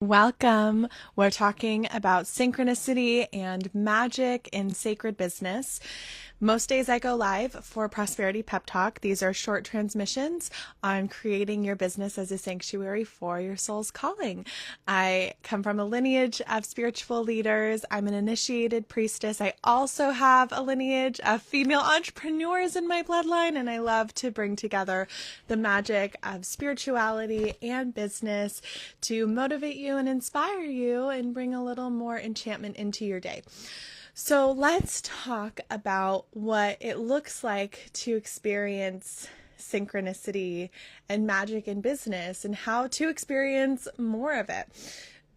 Welcome. We're talking about synchronicity and magic in sacred business. Most days I go live for Prosperity Pep Talk. These are short transmissions on creating your business as a sanctuary for your soul's calling. I come from a lineage of spiritual leaders. I'm an initiated priestess. I also have a lineage of female entrepreneurs in my bloodline, and I love to bring together the magic of spirituality and business to motivate you and inspire you and bring a little more enchantment into your day. So let's talk about what it looks like to experience synchronicity and magic in business and how to experience more of it.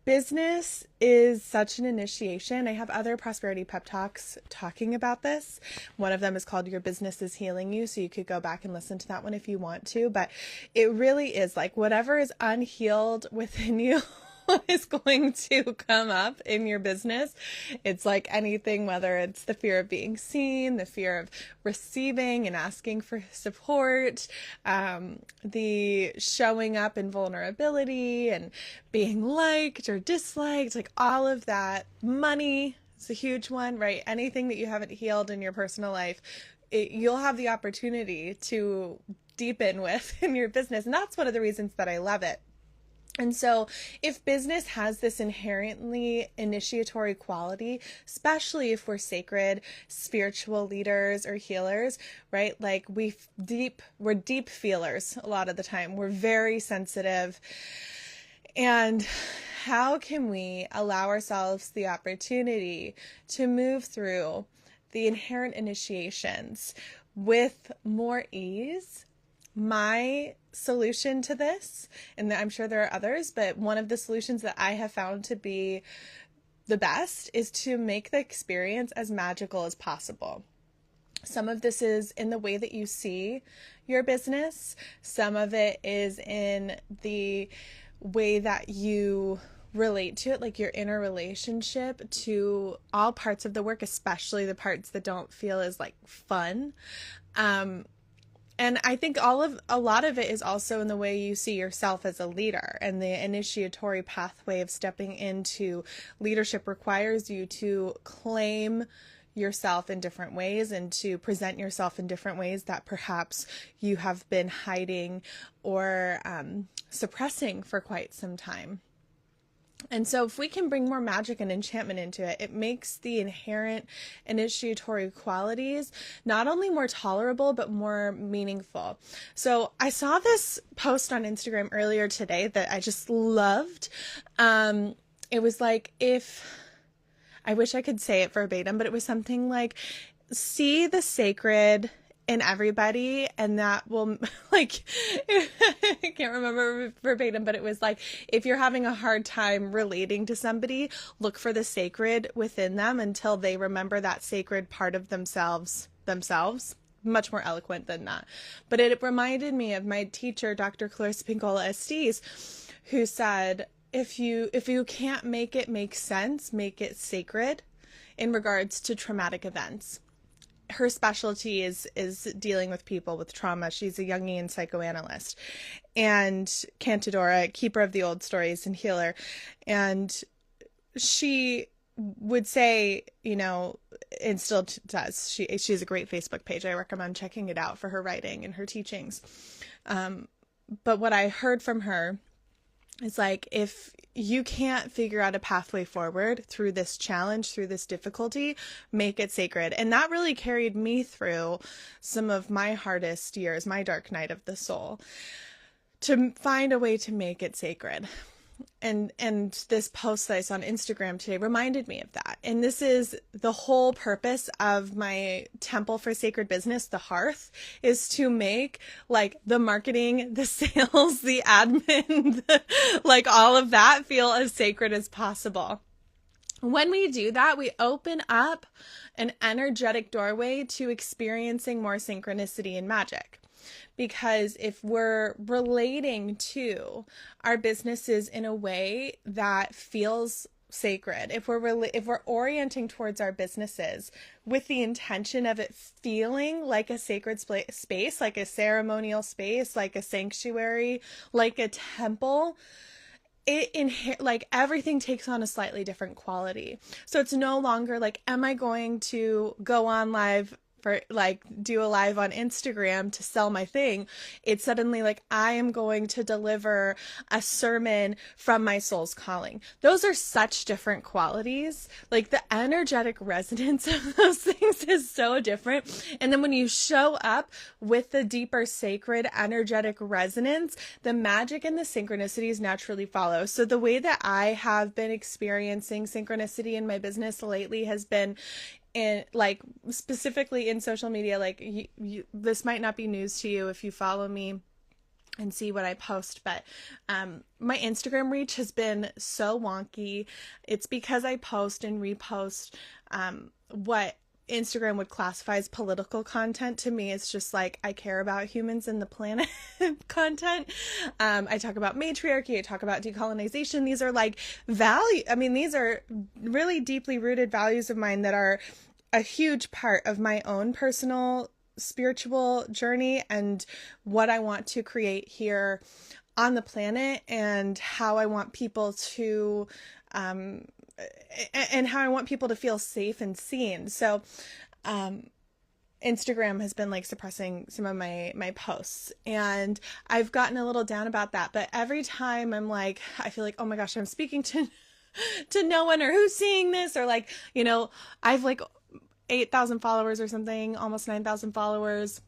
Business is such an initiation. I have other Prosperity Pep Talks talking about this. One of them is called Your Business is Healing You, so you could go back and listen to that one if you want to. But it really is like whatever is unhealed within you is going to come up in your business. It's like anything, whether it's the fear of being seen, the fear of receiving and asking for support, the showing up in vulnerability and being liked or disliked, like all of that. Money is a huge one, right? Anything that you haven't healed in your personal life, you'll have the opportunity to deepen with in your business. And that's one of the reasons that I love it. And so if business has this inherently initiatory quality, especially if we're sacred, spiritual leaders or healers, right? Like we're deep feelers a lot of the time. We're very sensitive. And how can we allow ourselves the opportunity to move through the inherent initiations with more ease? My solution to this, and I'm sure there are others, but one of the solutions that I have found to be the best is to make the experience as magical as possible. Some of this is in the way that you see your business. Some of it is in the way that you relate to it, like your inner relationship to all parts of the work, especially the parts that don't feel as like fun. And I think a lot of it is also in the way you see yourself as a leader, and the initiatory pathway of stepping into leadership requires you to claim yourself in different ways and to present yourself in different ways that perhaps you have been hiding or suppressing for quite some time. And so if we can bring more magic and enchantment into it, it makes the inherent initiatory qualities not only more tolerable, but more meaningful. So I saw this post on Instagram earlier today that I just loved. It was like, I wish I could say it verbatim, but it was something like, see the sacred in everybody, and that will, like, I can't remember verbatim, but it was like, if you're having a hard time relating to somebody, look for the sacred within them until they remember that sacred part of themselves. Much more eloquent than that. But it reminded me of my teacher, Dr. Clarissa Pinkola Estes, who said, if you can't make it make sense, make it sacred in regards to traumatic events. Her specialty is dealing with people with trauma. She's a Jungian psychoanalyst and cantadora, keeper of the old stories and healer. And she would say, and still does, she has a great Facebook page. I recommend checking it out for her writing and her teachings. But what I heard from her is like, if you can't figure out a pathway forward through this challenge, through this difficulty, make it sacred. And that really carried me through some of my hardest years, my dark night of the soul, to find a way to make it sacred. And this post that I saw on Instagram today reminded me of that. And this is the whole purpose of my Temple for Sacred Business, the Hearth, is to make like the marketing, the sales, the admin, like all of that feel as sacred as possible. When we do that, we open up an energetic doorway to experiencing more synchronicity and magic. Because if we're relating to our businesses in a way that feels sacred, if we're orienting towards our businesses with the intention of it feeling like a sacred space, like a ceremonial space, like a sanctuary, like a temple, like everything takes on a slightly different quality. So it's no longer like, am I going to go on live for like do a live on Instagram to sell my thing? It's suddenly like, I am going to deliver a sermon from my soul's calling. Those are such different qualities. Like the energetic resonance of those things is so different. And then when you show up with the deeper sacred energetic resonance, the magic and the synchronicities naturally follow. So the way that I have been experiencing synchronicity in my business lately has been in like specifically in social media. Like this might not be news to you if you follow me and see what I post, but my Instagram reach has been so wonky. It's because I post and repost what Instagram would classify as political content. To me, it's just like, I care about humans and the planet content. I talk about matriarchy. I talk about decolonization. These are like these are really deeply rooted values of mine that are a huge part of my own personal spiritual journey and what I want to create here on the planet, and how I want people to feel safe and seen. So Instagram has been like suppressing some of my posts, and I've gotten a little down about that. But every time I'm like, I feel like, oh my gosh, I'm speaking to no one, or who's seeing this, or like, I've like 8,000 followers or something, almost 9,000 followers.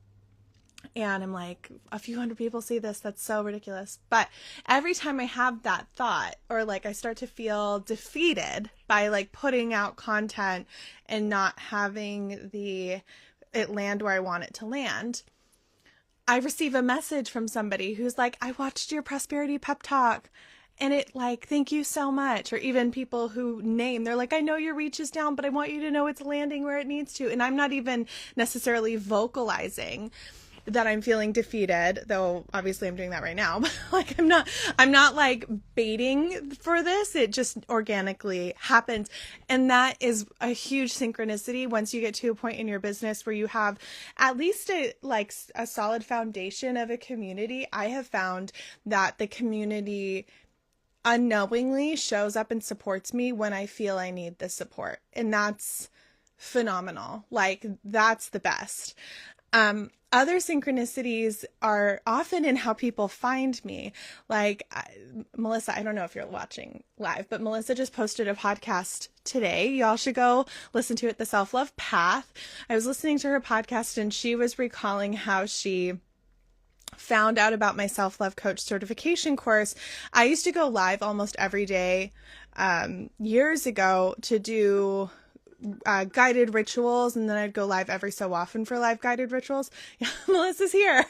And I'm like, a few hundred people see this. That's so ridiculous. But every time I have that thought, or like I start to feel defeated by like putting out content and not having it land where I want it to land, I receive a message from somebody who's like, I watched your Prosperity Pep Talk, and it like, thank you so much. Or even people who they're like, I know your reach is down, but I want you to know it's landing where it needs to. And I'm not even necessarily vocalizing that I'm feeling defeated, though obviously I'm doing that right now. But like, I'm not like baiting for this. It just organically happens. And that is a huge synchronicity once you get to a point in your business where you have at least a solid foundation of a community. I have found that the community unknowingly shows up and supports me when I feel I need the support. And that's phenomenal. Like, that's the best. Other synchronicities are often in how people find me. Like Melissa, I don't know if you're watching live, but Melissa just posted a podcast today. Y'all should go listen to it, The Self-Love Path. I was listening to her podcast, and she was recalling how she found out about my self-love coach certification course. I used to go live almost every day years ago to do guided rituals, and then I'd go live every so often for live guided rituals. Yeah, Melissa's here.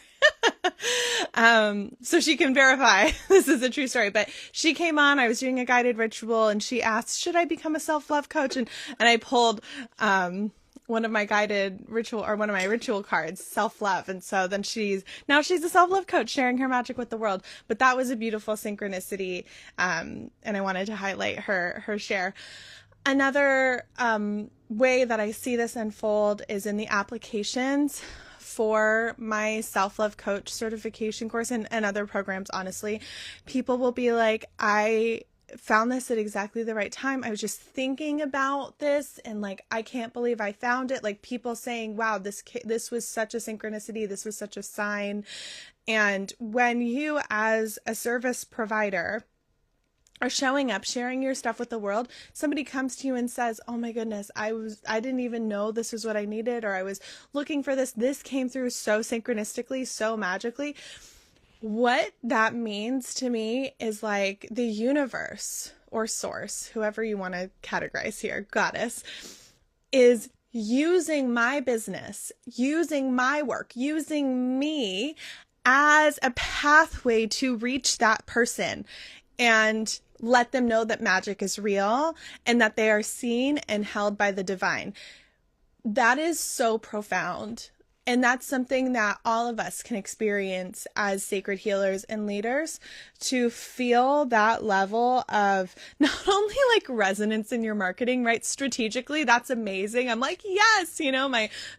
So she can verify this is a true story. But she came on, I was doing a guided ritual, and she asked, should I become a self-love coach? And I pulled one of my ritual cards, self-love. And so then she's a self-love coach sharing her magic with the world. But that was a beautiful synchronicity. And I wanted to highlight her share. Another way that I see this unfold is in the applications for my self-love coach certification course and other programs. Honestly, people will be like, I found this at exactly the right time. I was just thinking about this, and like, I can't believe I found it. Like, people saying, wow, this was such a synchronicity. This was such a sign. And when you, as a service provider, are showing up, sharing your stuff with the world, somebody comes to you and says, oh my goodness, I didn't even know this was what I needed, or I was looking for this. This came through so synchronistically, so magically. What that means to me is like the universe or source, whoever you want to categorize here, goddess, is using my business, using my work, using me as a pathway to reach that person and let them know that magic is real and that they are seen and held by the divine. That is so profound. And that's something that all of us can experience as sacred healers and leaders, to feel that level of not only like resonance in your marketing, right? Strategically, that's amazing. I'm like, yes,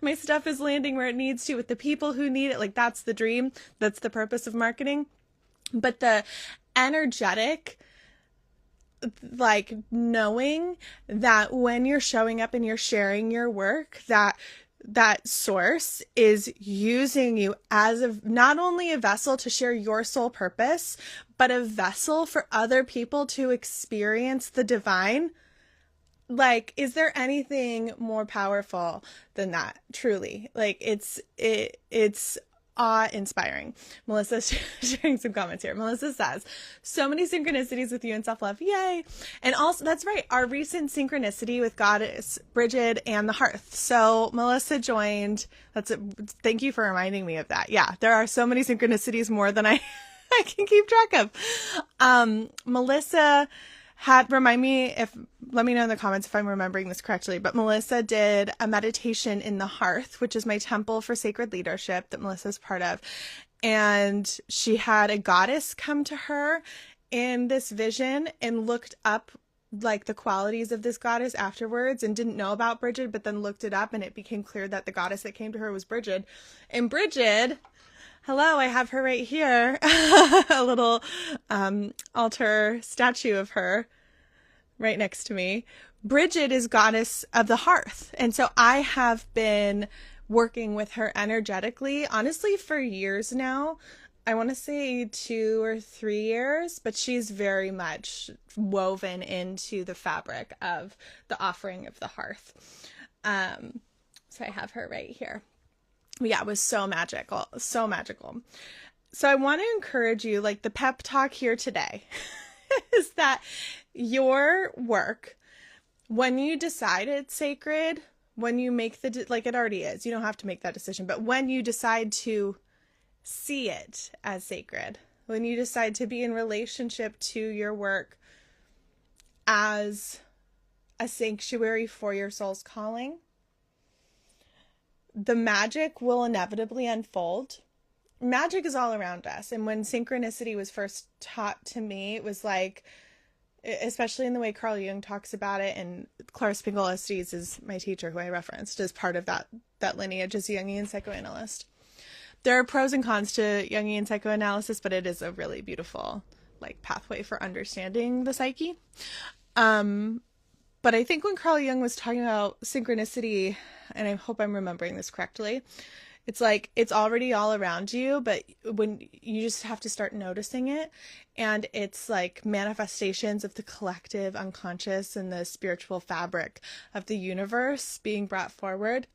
my stuff is landing where it needs to with the people who need it. Like, that's the dream. That's the purpose of marketing. But the energetic like knowing that when you're showing up and you're sharing your work, that source is using you as not only a vessel to share your soul purpose, but a vessel for other people to experience the divine. Like, is there anything more powerful than that? Truly. Like, it's awe-inspiring. Melissa's sharing some comments here. Melissa says, so many synchronicities with you and self-love. Yay. And also, that's right, our recent synchronicity with Goddess Bridget and the Hearth. So Melissa joined. Thank you for reminding me of that. Yeah, there are so many synchronicities, more than I can keep track of. Melissa let me know in the comments if I'm remembering this correctly, but Melissa did a meditation in the Hearth, which is my temple for sacred leadership that Melissa's part of. And she had a goddess come to her in this vision and looked up like the qualities of this goddess afterwards, and didn't know about Bridget, but then looked it up and it became clear that the goddess that came to her was Bridget. And Bridget, hello, I have her right here. A little altar statue of her right next to me. Bridget is goddess of the Hearth. And so I have been working with her energetically, honestly, for years now. I want to say 2 or 3 years, but she's very much woven into the fabric of the offering of the Hearth. So I have her right here. Yeah, it was so magical, so magical. So I want to encourage you, like the pep talk here today is that your work, when you decide it's sacred, when you make like it already is, you don't have to make that decision, but when you decide to see it as sacred, when you decide to be in relationship to your work as a sanctuary for your soul's calling, the magic will inevitably unfold. Magic is all around us. And when synchronicity was first taught to me, it was like, especially in the way Carl Jung talks about it, and Clara Spingle Estes is my teacher, who I referenced as part of that lineage as a Jungian psychoanalyst. There are pros and cons to Jungian psychoanalysis, but it is a really beautiful like pathway for understanding the psyche. But I think when Carl Jung was talking about synchronicity, and I hope I'm remembering this correctly, it's like it's already all around you, but when you just have to start noticing it, and it's like manifestations of the collective unconscious and the spiritual fabric of the universe being brought forward.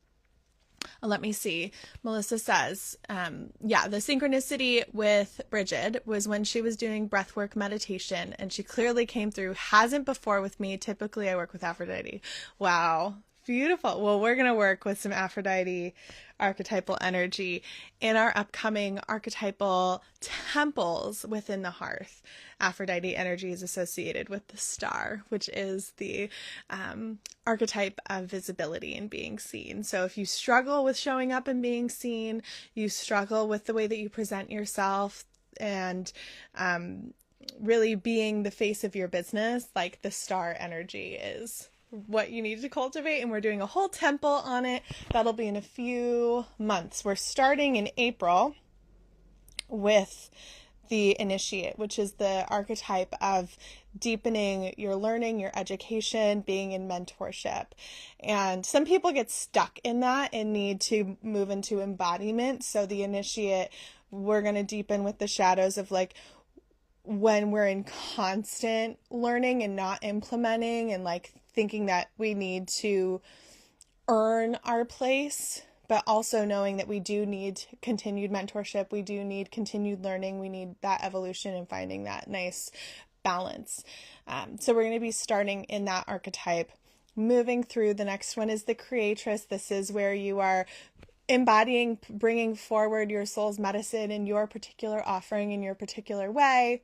Let me see. Melissa says, the synchronicity with Bridget was when she was doing breathwork meditation, and she clearly came through. Hasn't before with me. Typically, I work with Aphrodite. Wow. Beautiful. Well, we're going to work with some Aphrodite archetypal energy in our upcoming archetypal temples within the Hearth. Aphrodite energy is associated with the star, which is the archetype of visibility and being seen. So if you struggle with showing up and being seen, you struggle with the way that you present yourself and really being the face of your business, like the star energy is what you need to cultivate, and we're doing a whole temple on it. That'll be in a few months. We're starting in April with the initiate, which is the archetype of deepening your learning, your education, being in mentorship. And some people get stuck in that and need to move into embodiment. So the initiate, we're going to deepen with the shadows of like when we're in constant learning and not implementing, and like thinking that we need to earn our place, but also knowing that we do need continued mentorship, we do need continued learning, we need that evolution and finding that nice balance. So we're going to be starting in that archetype. Moving through, the next one is the creatress. This is where you are embodying, bringing forward your soul's medicine in your particular offering in your particular way.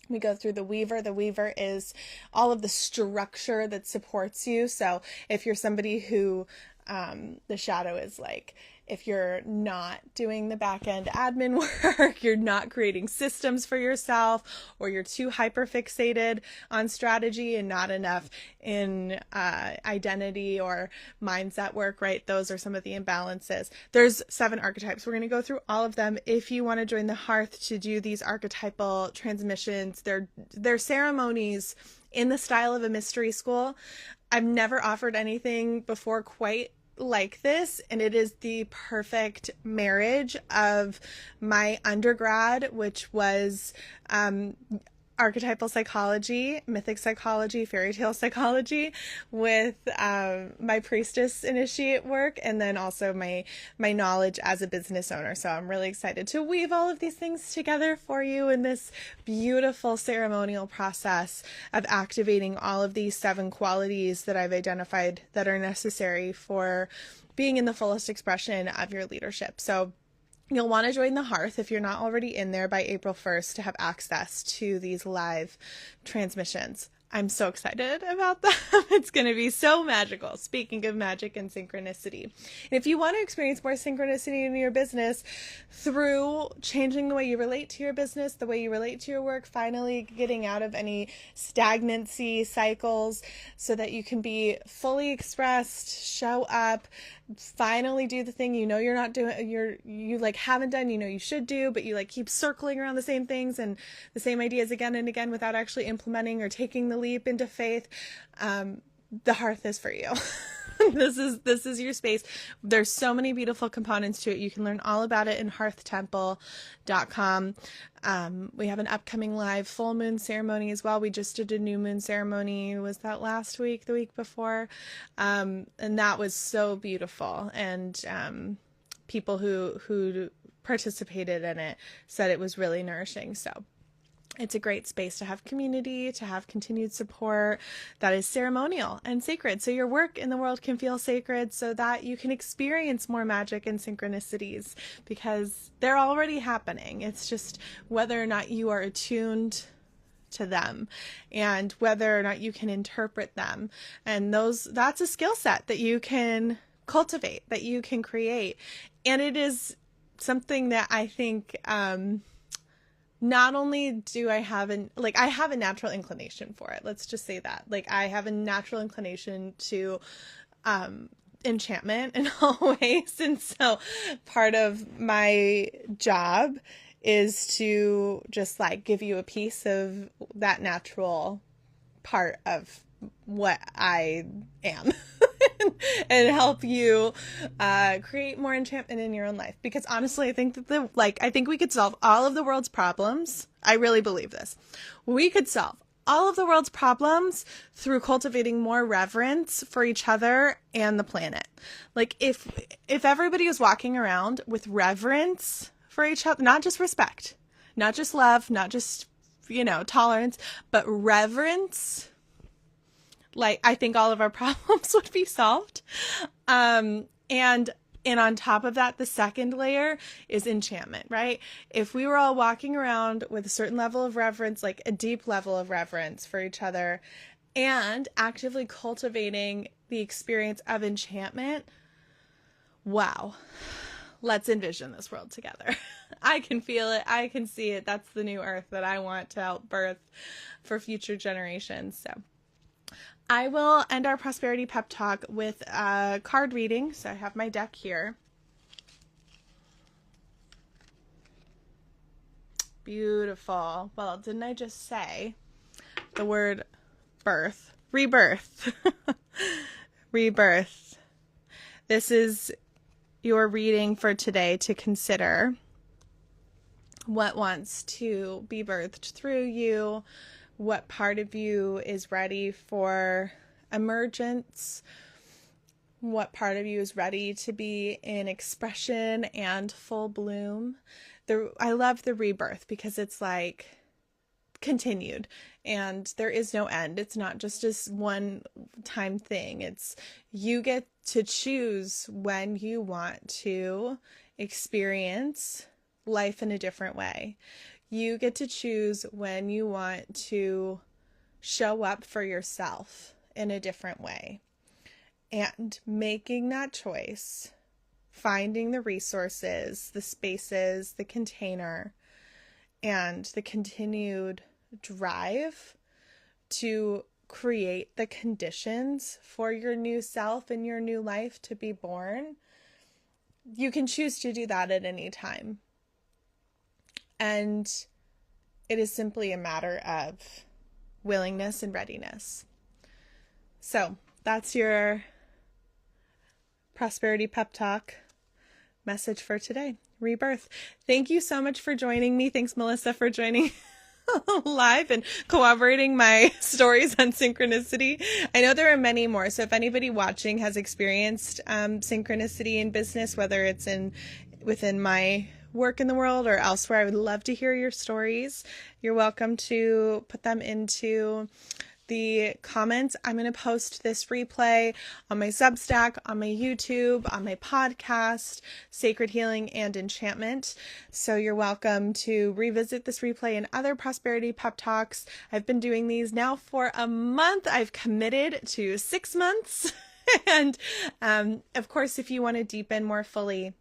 We go through the weaver. The weaver is all of the structure that supports you. So if you're somebody who the shadow is like, if you're not doing the back end admin work, you're not creating systems for yourself, or you're too hyper fixated on strategy and not enough in identity or mindset work, right? Those are some of the imbalances. There's 7 archetypes. We're going to go through all of them. If you want to join the Hearth to do these archetypal transmissions, they're ceremonies in the style of a mystery school. I've never offered anything before quite like this, and it is the perfect marriage of my undergrad, which was archetypal psychology, mythic psychology, fairy tale psychology, with my priestess initiate work, and then also my knowledge as a business owner. So I'm really excited to weave all of these things together for you in this beautiful ceremonial process of activating all of these 7 qualities that I've identified that are necessary for being in the fullest expression of your leadership. So you'll want to join the Hearth if you're not already in there by April 1st to have access to these live transmissions. I'm so excited about them. It's going to be so magical. Speaking of magic and synchronicity. And if you want to experience more synchronicity in your business through changing the way you relate to your business, the way you relate to your work, finally getting out of any stagnancy cycles so that you can be fully expressed, show up, finally do the thing you know you're not doing, you like haven't done, you know you should do, but you like keep circling around the same things and the same ideas again and again without actually implementing or taking the leap into faith, the Hearth is for you. This is your space. There's so many beautiful components to it. You can learn all about it in hearthtemple.com. We have an upcoming live full moon ceremony as well. We just did a new moon ceremony. Was that last week, the week before? And that was so beautiful. And people who participated in it said it was really nourishing. So it's a great space to have community, to have continued support that is ceremonial and sacred. So your work in the world can feel sacred so that you can experience more magic and synchronicities because they're already happening. It's just whether or not you are attuned to them and whether or not you can interpret them. And that's a skill set that you can cultivate, that you can create. And it is something that I think, not only do I have I have a natural inclination for it. Let's just say that. Like, I have a natural inclination to enchantment in all ways. And so part of my job is to just like give you a piece of that natural part of what I am. And help you create more enchantment in your own life. Because honestly, I think that I think we could solve all of the world's problems. I really believe this. We could solve all of the world's problems through cultivating more reverence for each other and the planet. Like if everybody was walking around with reverence for each other, not just respect, not just love, not just, tolerance, but reverence, I think all of our problems would be solved. And on top of that, the second layer is enchantment, right? If we were all walking around with a certain level of reverence, like a deep level of reverence for each other, and actively cultivating the experience of enchantment, wow. Let's envision this world together. I can feel it. I can see it. That's the new earth that I want to help birth for future generations. So I will end our Prosperity Pep Talk with a card reading. So I have my deck here. Beautiful. Well, didn't I just say the word birth? Rebirth. Rebirth. This is your reading for today to consider what wants to be birthed through you. What part of you is ready for emergence? What part of you is ready to be in expression and full bloom? I love the rebirth because it's like continued and there is no end. It's not just this one time thing. It's you get to choose when you want to experience life in a different way. You get to choose when you want to show up for yourself in a different way. And making that choice, finding the resources, the spaces, the container, and the continued drive to create the conditions for your new self and your new life to be born. You can choose to do that at any time. And it is simply a matter of willingness and readiness. So that's your Prosperity Pep Talk message for today. Rebirth. Thank you so much for joining me. Thanks, Melissa, for joining live and corroborating my stories on synchronicity. I know there are many more. So if anybody watching has experienced synchronicity in business, whether it's within my work in the world or elsewhere, I would love to hear your stories. You're welcome to put them into the comments. I'm going to post this replay on my Substack, on my YouTube, on my podcast, Sacred Healing and Enchantment. So you're welcome to revisit this replay and other Prosperity Pep Talks. I've been doing these now for a month. I've committed to 6 months. And of course, if you want to deepen more fully,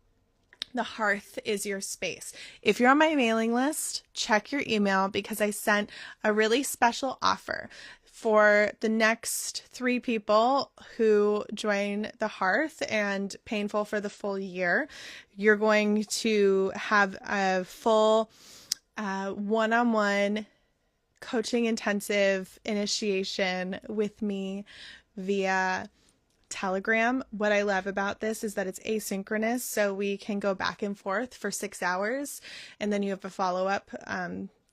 the hearth is your space. If you're on my mailing list, check your email because I sent a really special offer. For the next 3 people who join the Hearth and Painful for the full year, you're going to have a full one-on-one coaching intensive initiation with me via Telegram. What I love about this is that it's asynchronous, so we can go back and forth for 6 hours, and then you have a follow-up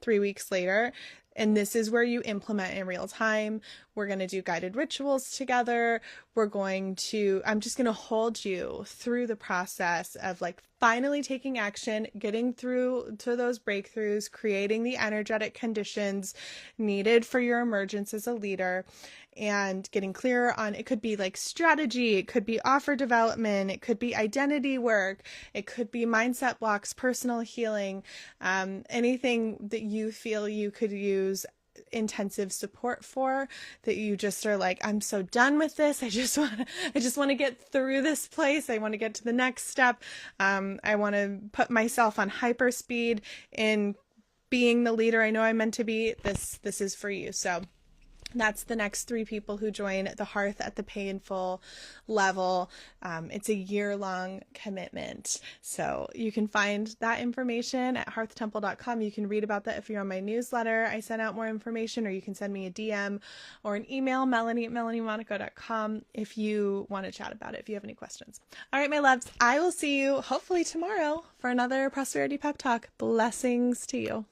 3 weeks later. And this is where you implement in real time. We're going to do guided rituals together. I'm just going to hold you through the process of like finally taking action, getting through to those breakthroughs, creating the energetic conditions needed for your emergence as a leader, and getting clearer on, it could be like strategy, it could be offer development, it could be identity work, it could be mindset blocks, personal healing, anything that you feel you could use intensive support for, that you just are like, I'm so done with this. I just want to get through this place. I want to get to the next step. I want to put myself on hyperspeed in being the leader I know I'm meant to be. This is for you. So that's the next 3 people who join the Hearth at the Painful level. It's a year-long commitment. So you can find that information at hearthtemple.com. You can read about that if you're on my newsletter. I send out more information, or you can send me a DM or an email, melanie@melaniemonaco.com, if you want to chat about it, if you have any questions. All right, my loves, I will see you hopefully tomorrow for another Prosperity Pep Talk. Blessings to you.